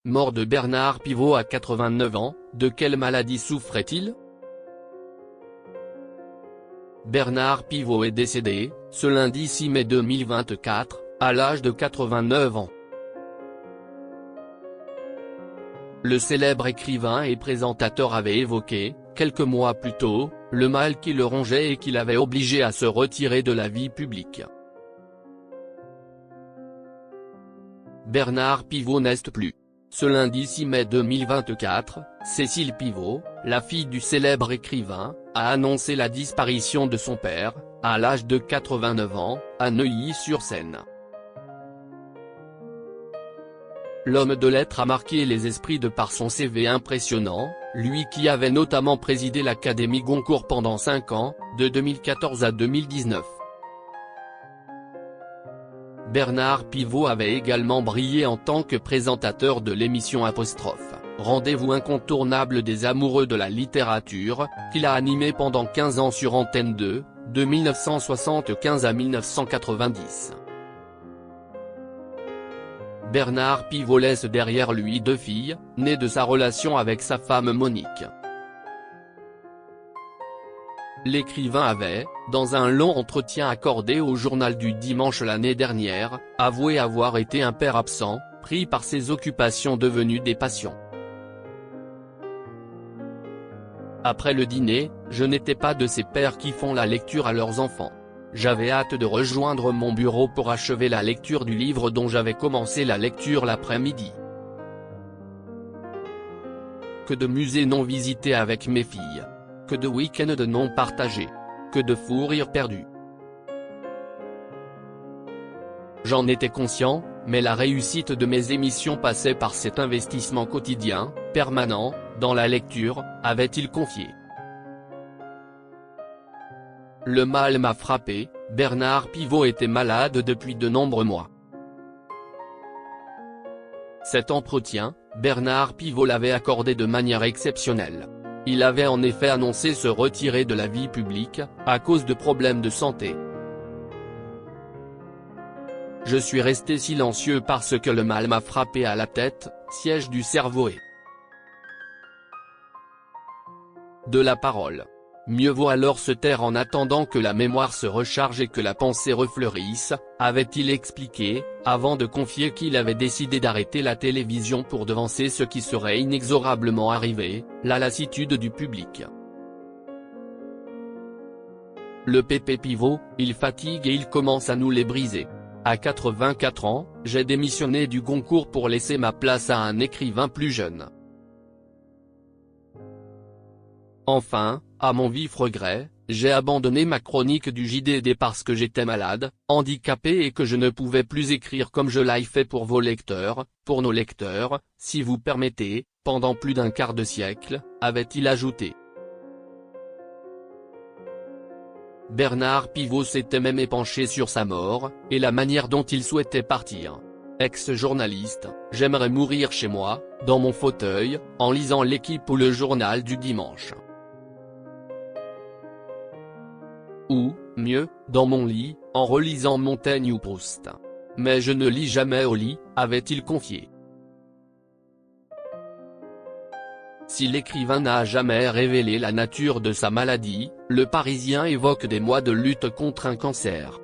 Mort de Bernard Pivot à 89 ans, de quelle maladie souffrait-il? Bernard Pivot est décédé, ce lundi 6 mai 2024, à l'âge de 89 ans. Le célèbre écrivain et présentateur avait évoqué, quelques mois plus tôt, le mal qui le rongeait et qui l'avait obligé à se retirer de la vie publique. Bernard Pivot n'est plus. Ce lundi 6 mai 2024, Cécile Pivot, la fille du célèbre écrivain, a annoncé la disparition de son père, à l'âge de 89 ans, à Neuilly-sur-Seine. L'homme de lettres a marqué les esprits de par son CV impressionnant, lui qui avait notamment présidé l'Académie Goncourt pendant 5 ans, de 2014 à 2019. Bernard Pivot avait également brillé en tant que présentateur de l'émission ', rendez-vous incontournable des amoureux de la littérature, qu'il a animé pendant 15 ans sur Antenne 2, de 1975 à 1990. Bernard Pivot laisse derrière lui 2 filles, nées de sa relation avec sa femme Monique. L'écrivain avait, dans un long entretien accordé au Journal du Dimanche l'année dernière, avoué avoir été un père absent, pris par ses occupations devenues des passions. Après le dîner, je n'étais pas de ces pères qui font la lecture à leurs enfants. J'avais hâte de rejoindre mon bureau pour achever la lecture du livre dont j'avais commencé la lecture l'après-midi. Que de musées non visités avec mes filles. Que de week-ends non partagés. Que de fous rires perdus. J'en étais conscient, mais la réussite de mes émissions passait par cet investissement quotidien, permanent, dans la lecture, avait-il confié. Le mal m'a frappé, Bernard Pivot était malade depuis de nombreux mois. Cet entretien, Bernard Pivot l'avait accordé de manière exceptionnelle. Il avait en effet annoncé se retirer de la vie publique, à cause de problèmes de santé. Je suis resté silencieux parce que le mal m'a frappé à la tête, siège du cerveau et de la parole. Mieux vaut alors se taire en attendant que la mémoire se recharge et que la pensée refleurisse, avait-il expliqué, avant de confier qu'il avait décidé d'arrêter la télévision pour devancer ce qui serait inexorablement arrivé, la lassitude du public. Le pépé Pivot, il fatigue et il commence à nous les briser. À 84 ans, j'ai démissionné du Goncourt pour laisser ma place à un écrivain plus jeune. Enfin, à mon vif regret, j'ai abandonné ma chronique du JDD parce que j'étais malade, handicapé et que je ne pouvais plus écrire comme je l'ai fait pour vos lecteurs, pour nos lecteurs, si vous permettez, pendant plus d'un quart de siècle, avait-il ajouté. Bernard Pivot s'était même épanché sur sa mort, et la manière dont il souhaitait partir. Ex-journaliste, j'aimerais mourir chez moi, dans mon fauteuil, en lisant L'Équipe ou le Journal du Dimanche. Ou, mieux, dans mon lit, en relisant Montaigne ou Proust. Mais je ne lis jamais au lit, avait-il confié. Si l'écrivain n'a jamais révélé la nature de sa maladie, le Parisien évoque des mois de lutte contre un cancer.